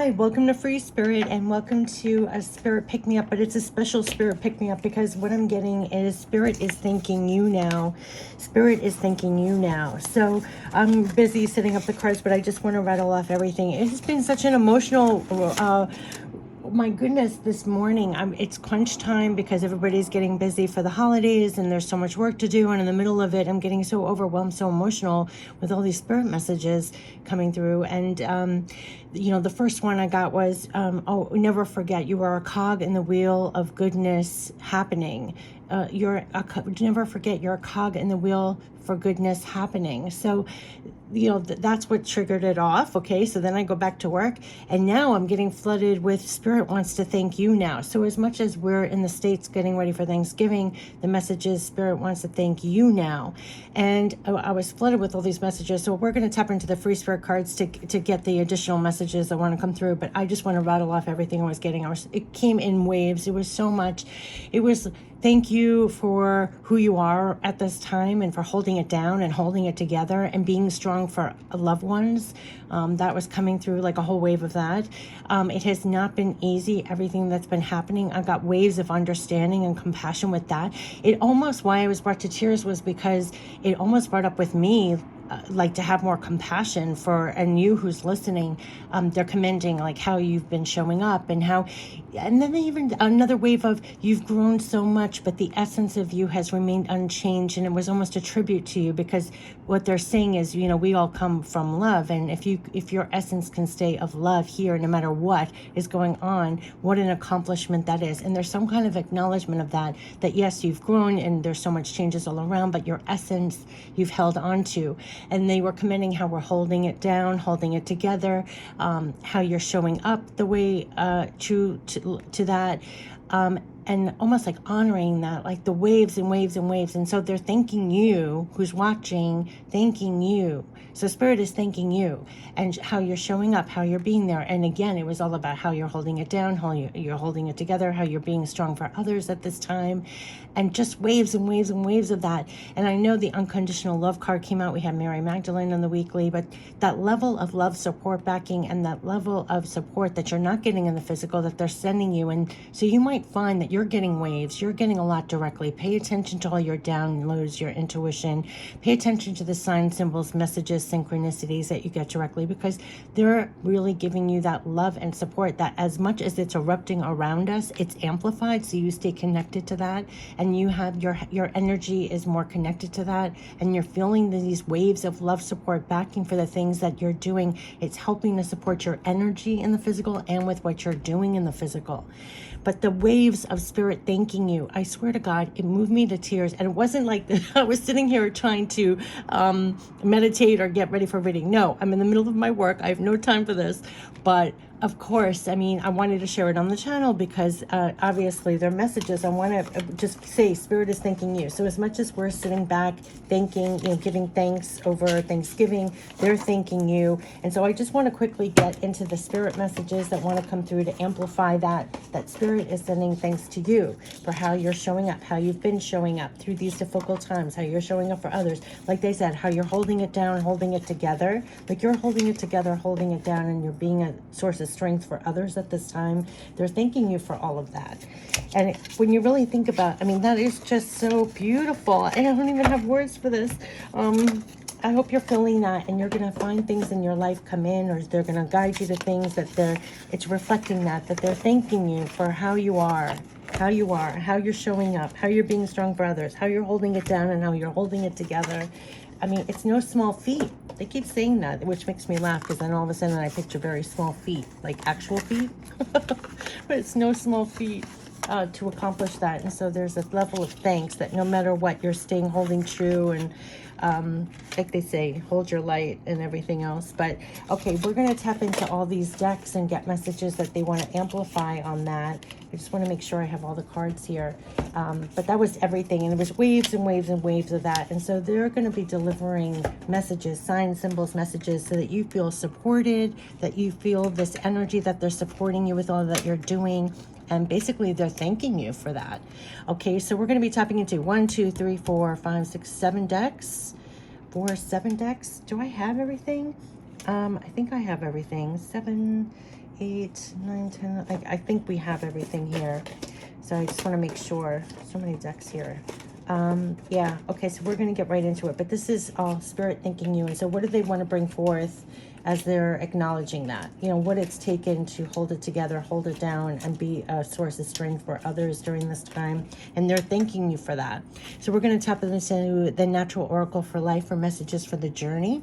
Hi, welcome to Free Spirit and welcome to a Spirit Pick Me Up, but it's a special Spirit Pick Me Up because what I'm getting is Spirit is thanking you now. Spirit is thanking you now. So I'm busy setting up the cards, but I just want to rattle off everything. It has been such an emotional my goodness, this morning it's crunch time because everybody's getting busy for the holidays and there's so much work to do, and in the middle of it I'm getting so overwhelmed, so emotional with all these spirit messages coming through. And the first one I got was never forget, you are a cog in the wheel of goodness happening. Never forget, you're a cog in the wheel for goodness happening. So that's what triggered it off. Okay, so then I go back to work and now I'm getting flooded with Spirit wants to thank you now. So as much as we're in the States getting ready for Thanksgiving, the message is Spirit wants to thank you now. And I was flooded with all these messages. So we're going to tap into the Free Spirit cards to get the additional messages that want to come through. But I just want to rattle off everything I was getting. It came in waves. It was so much. It was thank you for who you are at this time and for holding it down and holding it together and being strong for loved ones. That was coming through like a whole wave of that. It has not been easy, everything that's been happening. I got waves of understanding and compassion with that. It almost, why I was brought to tears was because it almost brought up with me like to have more compassion for, and you who's listening, they're commending like how you've been showing up and how, and then even another wave of you've grown so much, but the essence of you has remained unchanged. And it was almost a tribute to you because what they're saying is, we all come from love. And if your essence can stay of love here, no matter what is going on, what an accomplishment that is. And there's some kind of acknowledgement of that yes, you've grown and there's so much changes all around, but your essence you've held on to. And they were commending how we're holding it down, holding it together, how you're showing up the way true to that, and almost like honoring that, like the waves and waves and waves. And so they're thanking you, who's watching, thanking you. So Spirit is thanking you and how you're showing up, how you're being there. And again, it was all about how you're holding it down, how you're holding it together, how you're being strong for others at this time, and just waves and waves and waves of that. And I know the unconditional love card came out. We had Mary Magdalene on the weekly, but that level of love, support, backing, and that level of support that you're not getting in the physical, that they're sending you. And so you might find that you're getting waves, you're getting a lot directly. Pay attention to all your downloads, your intuition. Pay attention to the signs, symbols, messages, synchronicities that you get directly, because they're really giving you that love and support that as much as it's erupting around us, it's amplified. So you stay connected to that, and you have your energy is more connected to that, and you're feeling these waves of love, support, backing for the things that you're doing. It's helping to support your energy in the physical and with what you're doing in the physical. But the waves of Spirit thanking you, I swear to God, it moved me to tears. And it wasn't like I was sitting here trying to meditate or get ready for reading. No, I'm in the middle of my work. I have no time for this. But of course, I wanted to share it on the channel because obviously they're messages. I want to just say Spirit is thanking you. So as much as we're sitting back thanking, giving thanks over Thanksgiving, they're thanking you. And so I just want to quickly get into the Spirit messages that want to come through to amplify that Spirit is sending thanks to you for how you're showing up, how you've been showing up through these difficult times, how you're showing up for others. Like they said, how you're holding it down, holding it together. Like you're holding it together, holding it down, and you're being a source of strength for others at this time. They're thanking you for all of that. And when you really think about, that is just so beautiful. I don't even have words for this. I hope you're feeling that, and you're going to find things in your life come in, or they're going to guide you to things that it's reflecting that they're thanking you for how you are, how you're showing up, how you're being strong for others, how you're holding it down, and how you're holding it together. It's no small feat. They keep saying that, which makes me laugh, because then all of a sudden I picture very small feet, like actual feet. But it's no small feat to accomplish that. And so there's a level of thanks that no matter what, you're staying holding true, and like they say, hold your light and everything else. But okay, we're going to tap into all these decks and get messages that they want to amplify on that. I just want to make sure I have all the cards here. But that was everything, and it was waves and waves and waves of that. And so they're going to be delivering messages, signs, symbols, messages, so that you feel supported, that you feel this energy that they're supporting you with all that you're doing. And basically they're thanking you for that. Okay, so we're going to be tapping into 1, 2, 3, 4, 5, 6, 7 decks. 7 decks. Do I have everything? I think I have everything. 7, 8, 9, 10. I think we have everything here. So I just want to make sure. So many decks here. Yeah, okay, so we're going to get right into it. But this is all Spirit thanking you. And so what do they want to bring forth as they're acknowledging that? You know, what it's taken to hold it together, hold it down, and be a source of strength for others during this time. And they're thanking you for that. So we're going to tap into the Natural Oracle for Life for messages for the journey.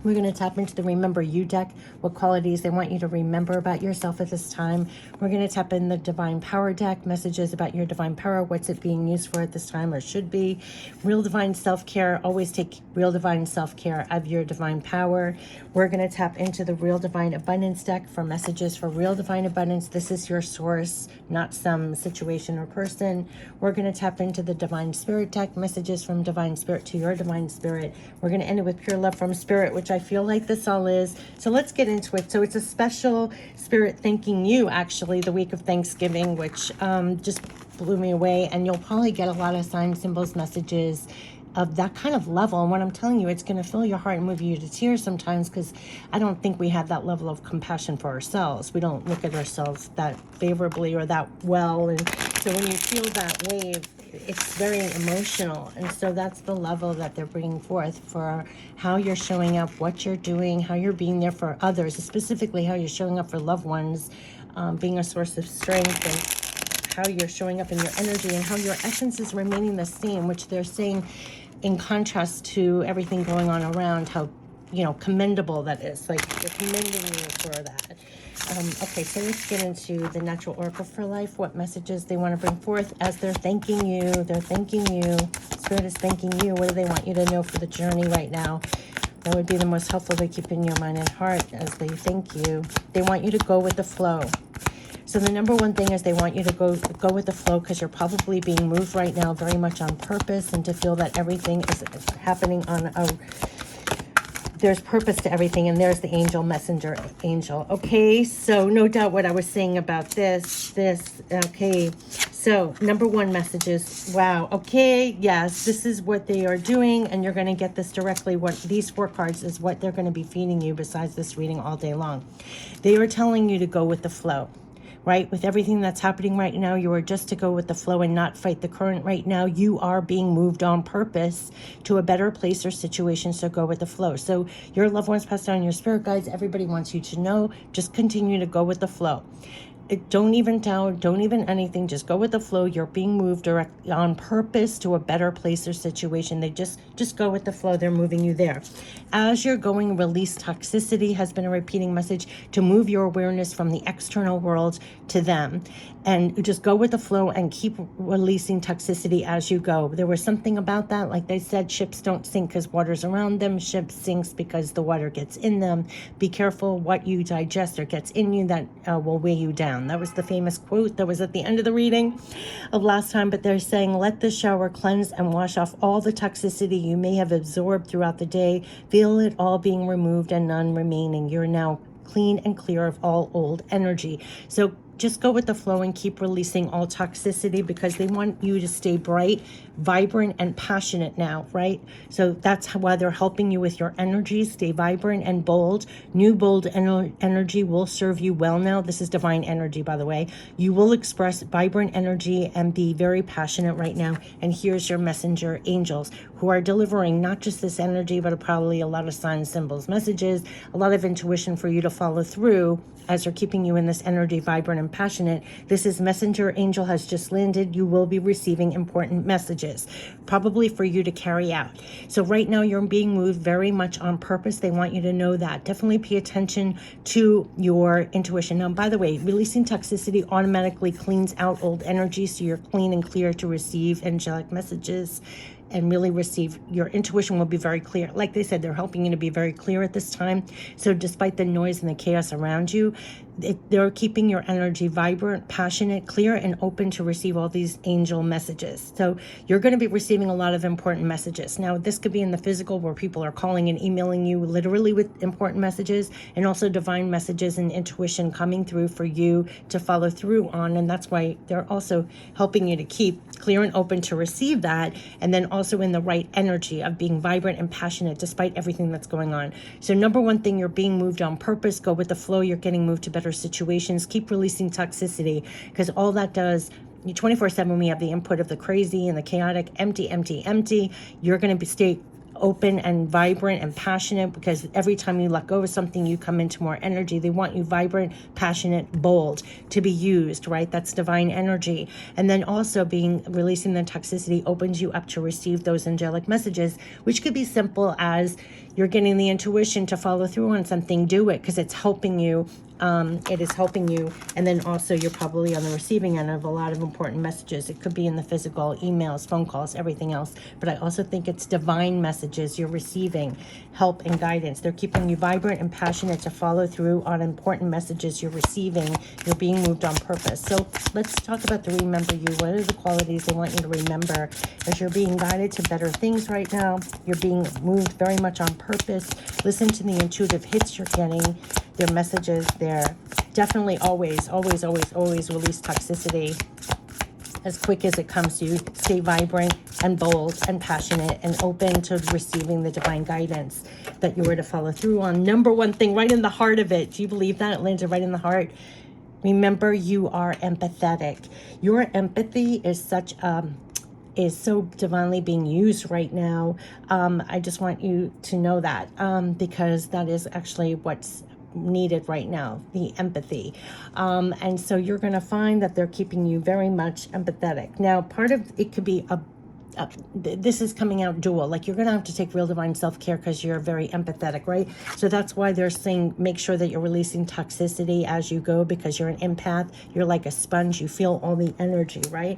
We're going to tap into the Remember You deck, what qualities they want you to remember about yourself at this time. We're going to tap in the Divine Power deck, messages about your divine power, what's it being used for at this time or should be. Real Divine Self-Care, always take Real Divine Self-Care of your divine power. We're going to tap into the Real Divine Abundance deck for messages for Real Divine Abundance. This is your source, not some situation or person. We're going to tap into the Divine Spirit deck, messages from Divine Spirit to your Divine Spirit. We're going to end it with Pure Love from Spirit, which I feel like this all is. So let's get into it. So it's a special Spirit thanking you, actually, the week of Thanksgiving, which just blew me away. And you'll probably get a lot of signs, symbols, messages of that kind of level. And what I'm telling you, it's going to fill your heart and move you to tears sometimes, because I don't think we have that level of compassion for ourselves. We don't look at ourselves that favorably or that well. And so when you feel that wave, it's very emotional. And so that's the level that they're bringing forth for how you're showing up, what you're doing, how you're being there for others, specifically how you're showing up for loved ones, being a source of strength, and how you're showing up in your energy, and how your essence is remaining the same, which they're saying in contrast to everything going on around, how, you know, commendable that is. Like, they're commending you for that. Okay, so let's get into the Natural Oracle for Life, what messages they want to bring forth as they're thanking you. They're thanking you. Spirit is thanking you. What do they want you to know for the journey right now? That would be the most helpful to keep in your mind and heart as they thank you. They want you to go with the flow. So the number one thing is they want you to go with the flow, because you're probably being moved right now very much on purpose, and to feel that everything is happening on a, there's purpose to everything. And there's the angel, messenger angel. Okay, so no doubt what I was saying about this, okay. So number one messages, wow, okay, yes, this is what they are doing, and you're going to get this directly. What these 4 cards is what they're going to be feeding you besides this reading all day long. They are telling you to go with the flow. Right? With everything that's happening right now, you are just to go with the flow and not fight the current right now. You are being moved on purpose to a better place or situation, so go with the flow. So your loved ones passed down, your spirit guides, everybody wants you to know, just continue to go with the flow. Don't even doubt, don't even anything, just go with the flow. You're being moved directly on purpose to a better place or situation. They just go with the flow. They're moving you there. As you're going, release toxicity has been a repeating message, to move your awareness from the external world to them. And just go with the flow and keep releasing toxicity as you go. There was something about that, like they said, ships don't sink because water's around them. Ships sinks because the water gets in them. Be careful what you digest or gets in you, that will weigh you down. That was the famous quote that was at the end of the reading of last time. But they're saying, let the shower cleanse and wash off all the toxicity you may have absorbed throughout the day. Feel it all being removed and none remaining. You're now clean and clear of all old energy. So just go with the flow and keep releasing all toxicity, because they want you to stay bright, vibrant, and passionate now, right? So that's why they're helping you with your energy. Stay vibrant and bold. New bold energy will serve you well now. This is divine energy, by the way. You will express vibrant energy and be very passionate right now. And here's your messenger angels, who are delivering not just this energy, but probably a lot of signs, symbols, messages, a lot of intuition for you to follow through as they're keeping you in this energy, vibrant and passionate. This is messenger angel has just landed. You will be receiving important messages, probably for you to carry out. So right now you're being moved very much on purpose. They want you to know that. Definitely pay attention to your intuition. Now, by the way, releasing toxicity automatically cleans out old energy, so you're clean and clear to receive angelic messages and really receive. Your intuition will be very clear. Like they said, they're helping you to be very clear at this time. So despite the noise and the chaos around you, they're keeping your energy vibrant, passionate, clear, and open to receive all these angel messages. So you're going to be receiving a lot of important messages. Now, this could be in the physical, where people are calling and emailing you literally with important messages, and also divine messages and intuition coming through for you to follow through on. And that's why they're also helping you to keep clear and open to receive that. And then also also in the right energy of being vibrant and passionate despite everything that's going on. So number one thing, you're being moved on purpose. Go with the flow. You're getting moved to better situations. Keep releasing toxicity, because all that does, 24/7, we have the input of the crazy and the chaotic, empty, empty, empty. You're going to stay open and vibrant and passionate, because every time you let go of something, you come into more energy. They want you vibrant, passionate, bold, to be used, right? That's divine energy. And then also releasing the toxicity opens you up to receive those angelic messages, which could be simple as you're getting the intuition to follow through on something. Do it, because it's helping you. It is helping you. And then also you're probably on the receiving end of a lot of important messages. It could be in the physical, emails, phone calls, everything else. But I also think it's divine messages you're receiving, help and guidance. They're keeping you vibrant and passionate to follow through on important messages you're receiving. You're being moved on purpose. So let's talk about the remember you. What are the qualities they want you to remember as you're being guided to better things right now? You're being moved very much on purpose. Listen to the intuitive hits you're getting. Their messages there. Definitely always, always, always, always release toxicity as quick as it comes to you. Stay vibrant and bold and passionate and open to receiving the divine guidance that you were to follow through on. Number one thing, right in the heart of it. Do you believe that? It landed right in the heart. Remember, you are empathetic. Your empathy is so divinely being used right now. I just want you to know that, because that is actually what's needed right now, the empathy. And so you're going to find that they're keeping you very much empathetic. Now, part of it could be this is coming out dual, like you're going to have to take real divine self-care because you're very empathetic, right? So that's why they're saying make sure that you're releasing toxicity as you go, because you're an empath. You're like a sponge. You feel all the energy, right?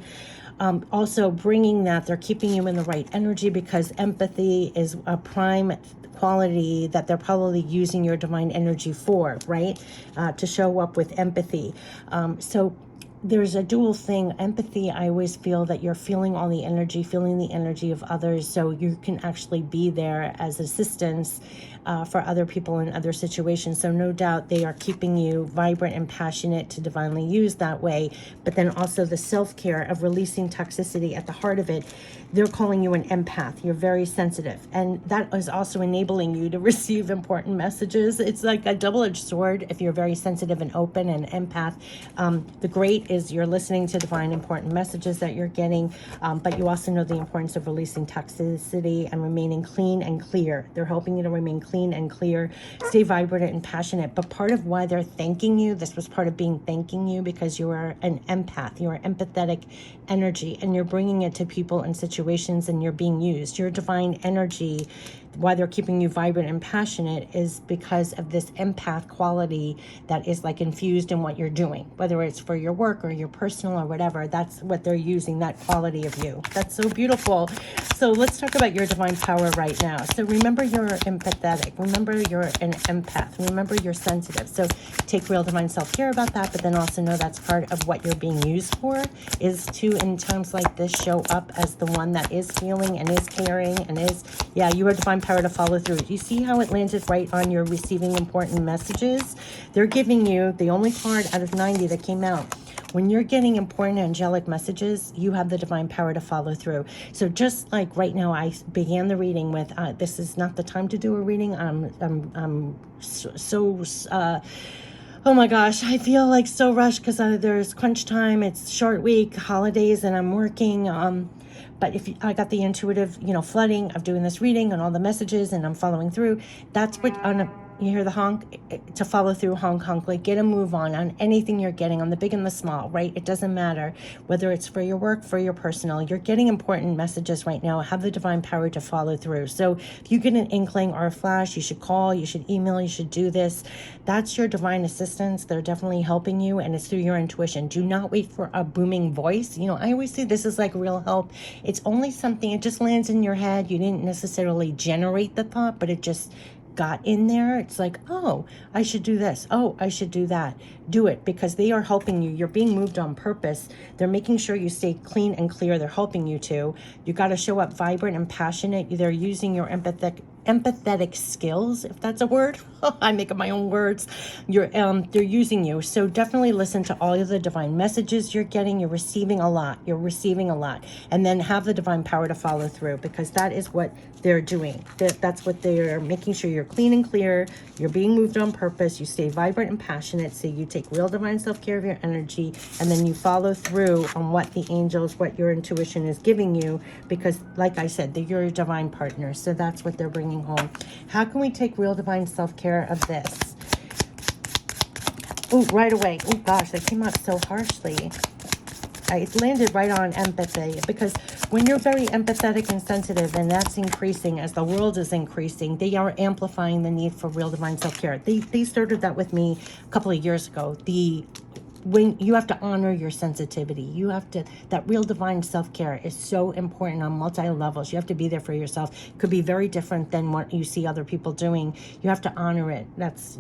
Also bringing that, they're keeping you in the right energy, because empathy is a prime quality that they're probably using your divine energy for, right? To show up with empathy. So there's a dual thing. Empathy, I always feel that you're feeling all the energy, feeling the energy of others, so you can actually be there as assistance for other people in other situations. So no doubt they are keeping you vibrant and passionate to divinely use that way. But then also the self-care of releasing toxicity at the heart of it. They're calling you an empath. You're very sensitive. And that is also enabling you to receive important messages. It's like a double-edged sword if you're very sensitive and open and empath. The great is you're listening to divine important messages that you're getting, but you also know the importance of releasing toxicity and remaining clean and clear. They're helping you to remain clean and clear, stay vibrant and passionate. But part of why they're thanking you, this was part of being thanking you, because you are an empath. You are empathetic energy, and you're bringing it to people and situations, and you're being used. Your divine energy, why they're keeping you vibrant and passionate, is because of this empath quality that is like infused in what you're doing, whether it's for your work or your personal or whatever. That's what they're using, that quality of you. That's so beautiful. So let's talk about your divine power right now. So remember, you're empathetic. Remember, you're an empath. Remember, you're sensitive. So take real divine self-care about that, but then also know that's part of what you're being used for, is to, in times like this, show up as the one that is healing and is caring and is, you are divine power to follow through. Do you see how it landed right on your receiving important messages? They're giving you the only card out of 90 that came out. When you're getting important angelic messages, you have the divine power to follow through. So just like right now, I began the reading with, this is not the time to do a reading. Oh my gosh, I feel like so rushed because there's crunch time. It's short week, holidays, and I'm working. But if I got the intuitive, flooding of doing this reading and all the messages, and I'm following through, that's what you hear the honk, to follow through, honk, honk, like get a move on anything you're getting, on the big and the small, right? It doesn't matter whether it's for your work, for your personal, you're getting important messages right now. Have the divine power to follow through. So if you get an inkling or a flash, you should call, you should email, you should do this. That's your divine assistance. They're definitely helping you, and it's through your intuition. Do not wait for a booming voice. I always say this is like real help. It's only something, it just lands in your head. You didn't necessarily generate the thought, but it just got in there. It's like, oh, I should do this. Oh, I should do that. Do it, because they are helping you. You're being moved on purpose. They're making sure you stay clean and clear. They're helping you to. You got to show up vibrant and passionate. They're using your empathetic skills, if that's a word. I make up my own words. They're using you. So definitely listen to all of the divine messages you're getting. You're receiving a lot. And then have the divine power to follow through, because that is what they're doing. That's what they're making sure you're clean and clear. You're being moved on purpose. You stay vibrant and passionate. So you take real divine self-care of your energy, and then you follow through on what the angels, what your intuition is giving you, because like I said, you're a divine partner. So that's what they're bringing home. How can we take real divine self-care of this? Oh, right away. Oh gosh, that came out so harshly. It landed right on empathy, because when you're very empathetic and sensitive, and that's increasing as the world is increasing, they are amplifying the need for real divine self-care. They started that with me a couple of years ago. When you have to honor your sensitivity, you have to, that real divine self-care is so important on multi levels. You have to be there for yourself. It could be very different than what you see other people doing. You have to honor it. That's,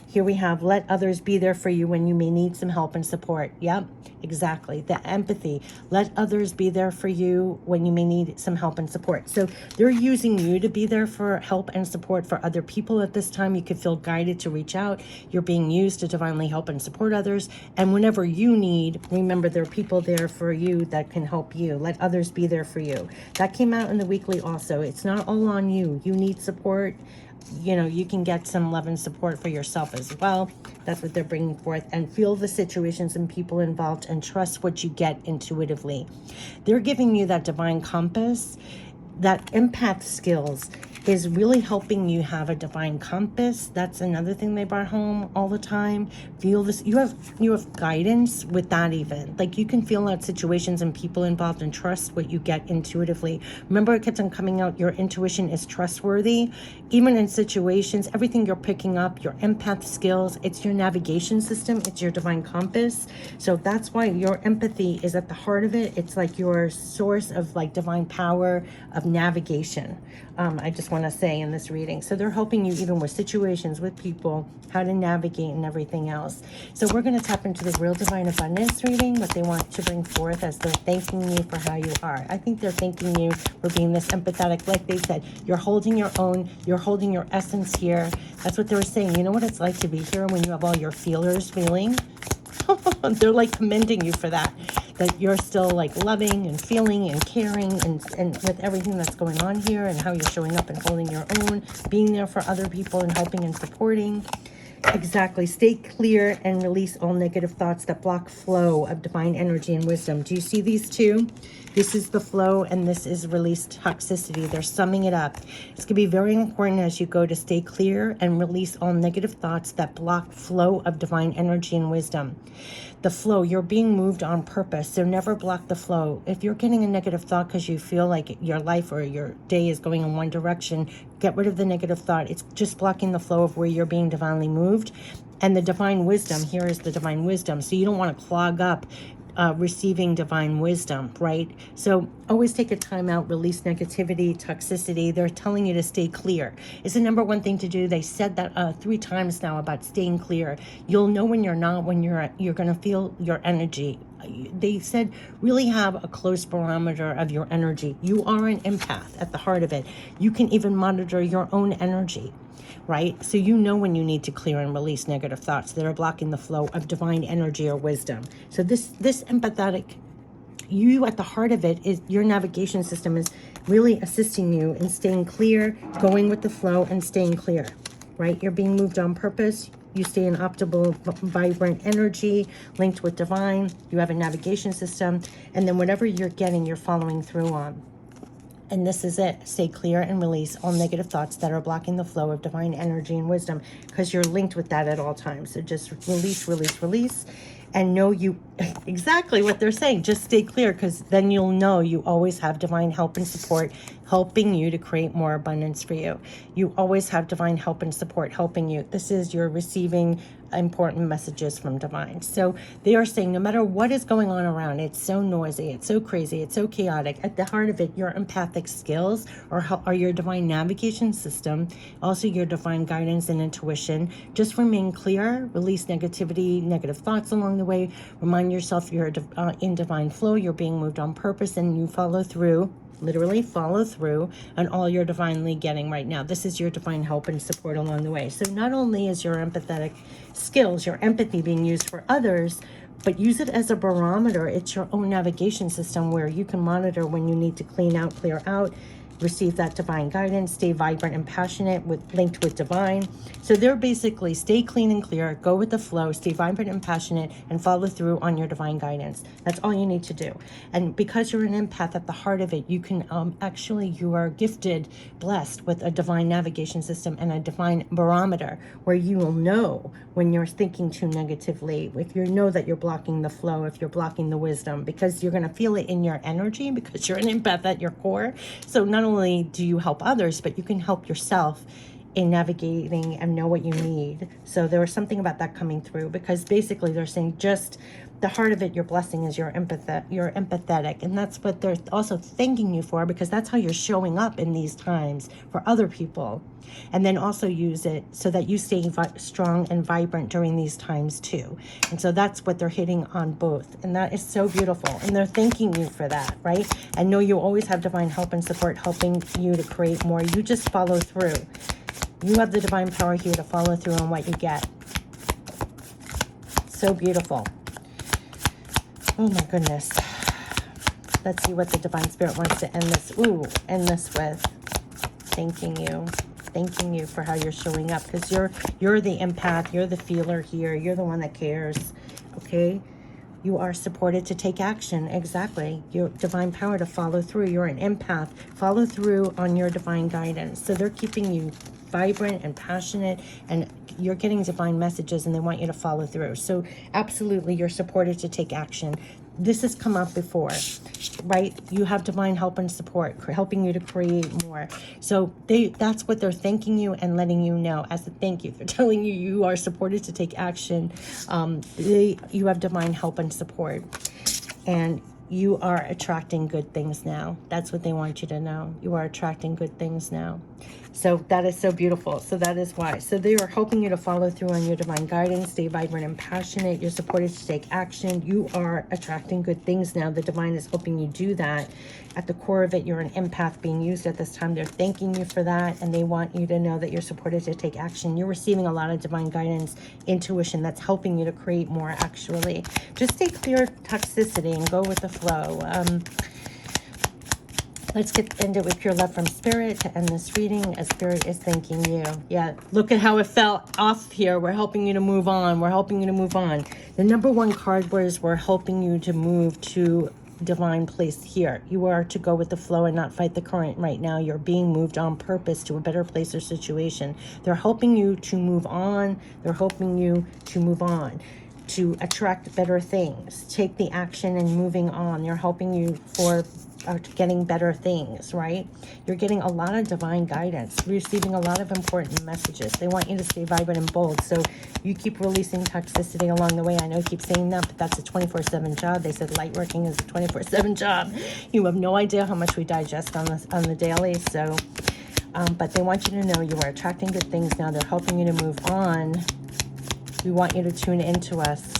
here we have, let others be there for you when you may need some help and support. Yep, exactly. The empathy. Let others be there for you when you may need some help and support. So they're using you to be there for help and support for other people at this time. You could feel guided to reach out. You're being used to divinely help and support others. And whenever you need, remember, there are people there for you that can help you. Let others be there for you. That came out in the weekly also. It's not all on you. You need support. You can get some love and support for yourself as well. That's what they're bringing forth. And feel the situations and people involved, and trust what you get intuitively. They're giving you that divine compass. That empath skills is really helping you have a divine compass. That's another thing they brought home all the time. Feel this. You have guidance with that even. Like, you can feel out situations and people involved and trust what you get intuitively. Remember, it kept on coming out, your intuition is trustworthy. Even in situations, everything you're picking up, your empath skills, it's your navigation system, it's your divine compass. So that's why your empathy is at the heart of it. It's like your source of like divine power of navigation. I just want to say in this reading. So they're helping you even with situations, with people, how to navigate and everything else. So we're going to tap into the real divine abundance reading, what they want to bring forth as they're thanking you for how you are. I think they're thanking you for being this empathetic. Like they said, you're holding your own, you're holding your essence here. That's what they were saying. You know what it's like to be here when you have all your feelers feeling? They're like commending you for that you're still like loving and feeling and caring and with everything that's going on here, and how you're showing up and holding your own, being there for other people and helping and supporting. Exactly. Stay clear and release all negative thoughts that block flow of divine energy and wisdom. Do you see these two? This is the flow, and this is released toxicity. They're summing it up. It's going to be very important as you go to stay clear and release all negative thoughts that block flow of divine energy and wisdom. The flow, you're being moved on purpose, so never block the flow. If you're getting a negative thought because you feel like your life or your day is going in one direction, get rid of the negative thought. It's just blocking the flow of where you're being divinely moved. And the divine wisdom, here is the divine wisdom. So you don't want to clog up receiving divine wisdom, right? So always take a time out, release negativity, toxicity. They're telling you to stay clear. It's the number one thing to do. They said that 3 times now about staying clear. You'll know when you're not, when you're going to feel your energy. They said really have a close barometer of your energy. You are an empath at the heart of it. You can even monitor your own energy, right? So you know when you need to clear and release negative thoughts that are blocking the flow of divine energy or wisdom. So this empathetic, you at the heart of it, is your navigation system is really assisting you in staying clear, going with the flow and staying clear, right? You're being moved on purpose. You stay in optimal, vibrant energy, linked with divine. You have a navigation system. And then whatever you're getting, you're following through on. And this is it. Stay clear and release all negative thoughts that are blocking the flow of divine energy and wisdom, because you're linked with that at all times. So just release, release, release. And know you exactly what they're saying. Just stay clear, because then you'll know you always have divine help and support helping you to create more abundance for you. You always have divine help and support helping you. This is your receiving important messages from divine. So they are saying no matter what is going on around, it's so noisy, it's so crazy, it's so chaotic. At the heart of it, your empathic skills are your divine navigation system, also your divine guidance and intuition. Just remain clear, release negativity, negative thoughts along the way. Remind yourself you're in divine flow, you're being moved on purpose, and you follow through literally follow through on all you're divinely getting right now. This is your divine help and support along the way. So not only is your empathetic skills, your empathy being used for others, but use it as a barometer. It's your own navigation system where you can monitor when you need to clean out, clear out, receive that divine guidance, stay vibrant and passionate, linked with divine. So they're basically stay clean and clear, go with the flow, stay vibrant and passionate, and follow through on your divine guidance. That's all you need to do. And because you're an empath at the heart of it, you can actually, you are gifted, blessed with a divine navigation system and a divine barometer where you will know when you're thinking too negatively, if you know that you're blocking the flow, if you're blocking the wisdom, because you're going to feel it in your energy because you're an empath at your core. So not only do you help others, but you can help yourself in navigating and know what you need. So there was something about that coming through, because basically they're saying just the heart of it, your blessing is you're empathetic. And that's what they're also thanking you for, because that's how you're showing up in these times for other people. And then also use it so that you stay strong and vibrant during these times too. And so that's what they're hitting on both. And that is so beautiful. And they're thanking you for that, right? And know you always have divine help and support helping you to create more. You just follow through. You have the divine power here to follow through on what you get. So beautiful. Oh my goodness. Let's see what the divine spirit wants to end this. End this with. Thanking you. Thanking you for how you're showing up, because you're the empath, you're the feeler here, you're the one that cares. Okay? You are supported to take action. Exactly. Your divine power to follow through. You're an empath. Follow through on your divine guidance. So they're keeping you vibrant and passionate, and you're getting divine messages, and they want you to follow through. So absolutely, you're supported to take action. This has come up before, right? You have divine help and support, helping you to create more. So that's what they're thanking you and letting you know as a thank you. They're telling you you are supported to take action. You have divine help and support. And you are attracting good things now. That's what they want you to know. You are attracting good things now. So that is so beautiful. So that is why. So they are helping you to follow through on your divine guidance, stay vibrant and passionate. You're supported to take action. You are attracting good things now. The divine is helping you do that. At the core of it, you're an empath being used at this time. They're thanking you for that, and they want you to know that you're supported to take action. You're receiving a lot of divine guidance, intuition that's helping you to create more, actually. Just stay clear of toxicity and go with the flow. Let's end it with pure love from Spirit to end this reading, as Spirit is thanking you. Yeah, look at how it fell off here. We're helping you to move on. We're helping you to move on. The number one card was we're helping you to move to divine place here. You are to go with the flow and not fight the current right now. You're being moved on purpose to a better place or situation. They're helping you to move on. They're helping you to move on, to attract better things. Take the action and moving on. They're helping you for getting better things, right? You're getting a lot of divine guidance, receiving a lot of important messages. They want you to stay vibrant and bold. So you keep releasing toxicity along the way. I know I keep saying that, but that's a 24/7 job. They said light working is a 24/7 job. You have no idea how much we digest on the daily. So, but they want you to know you are attracting good things now. They're helping you to move on. We want you to tune into us.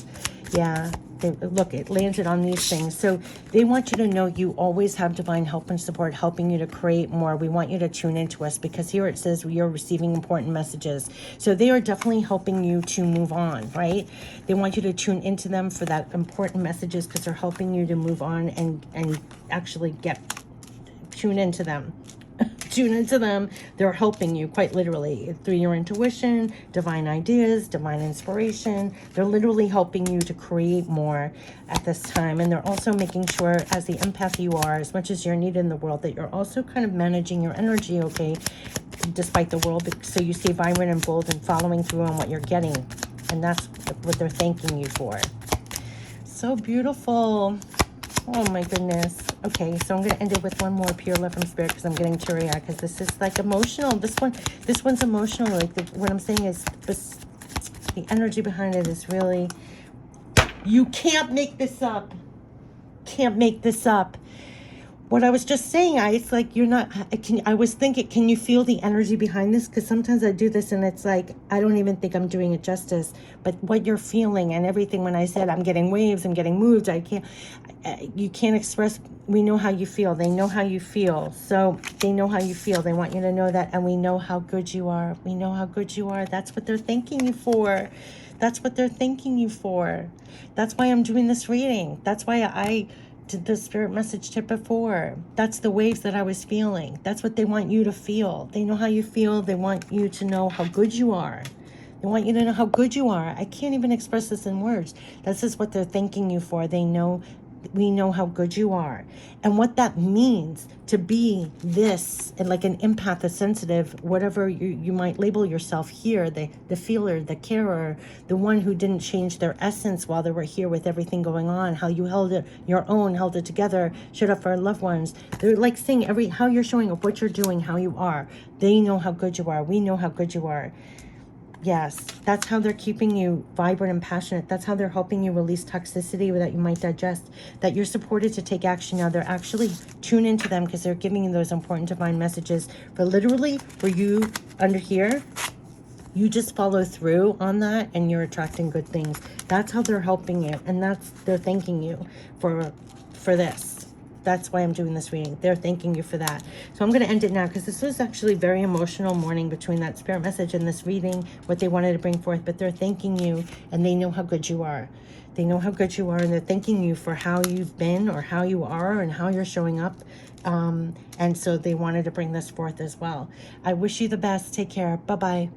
Yeah. Look, it landed on these things. So they want you to know you always have divine help and support helping you to create more. We want you to tune into us, because here it says you're receiving important messages. So they are definitely helping you to move on, right? They want you to tune into them for that important messages, because they're helping you to move on and actually tune into them. Tune into them. They're helping you quite literally through your intuition, divine ideas, divine inspiration. They're literally helping you to create more at this time. And they're also making sure, as the empath you are, as much as you're needed in the world, that you're also kind of managing your energy, okay, despite the world, so you stay vibrant and bold and following through on what you're getting. And that's what they're thanking you for. So beautiful. Oh my goodness. Okay, so I'm going to end it with one more pure love from Spirit, because I'm getting teary-eyed, because this is like emotional. This one's emotional. Like what I'm saying is the energy behind it is really, you can't make this up. Can't make this up. what I was just saying, it's like you're not. I was thinking, can you feel the energy behind this? Because sometimes I do this and it's like I don't even think I'm doing it justice. But what you're feeling and everything, when I said I'm getting waves, I'm getting moved, I can't. You can't express. We know how you feel. They know how you feel. So they know how you feel. They want you to know that, and we know how good you are. We know how good you are. That's what they're thanking you for. That's what they're thanking you for. That's why I'm doing this reading. That's why I did the spirit message tip before. That's the waves that I was feeling. That's what they want you to feel. They know how you feel. They want you to know how good you are. They want you to know how good you are. I can't even express this in words. This is what they're thanking you for. They know, we know how good you are. And what that means to be this, and like an empath, a sensitive, whatever you might label yourself here, the feeler, the carer, the one who didn't change their essence while they were here with everything going on, how you held it, your own, held it together, showed up for loved ones. They're like saying how you're showing up, what you're doing, how you are. They know how good you are. We know how good you are. Yes, that's how they're keeping you vibrant and passionate. That's how they're helping you release toxicity that you might digest, that you're supported to take action now. They're actually tune into them because they're giving you those important divine messages for literally for you under here. You just follow through on that and you're attracting good things. That's how they're helping you. And they're thanking you for this. That's why I'm doing this reading. They're thanking you for that. So I'm going to end it now because this was actually a very emotional morning between that spirit message and this reading, what they wanted to bring forth. But they're thanking you and they know how good you are. They know how good you are and they're thanking you for how you've been or how you are and how you're showing up. And so they wanted to bring this forth as well. I wish you the best. Take care. Bye-bye.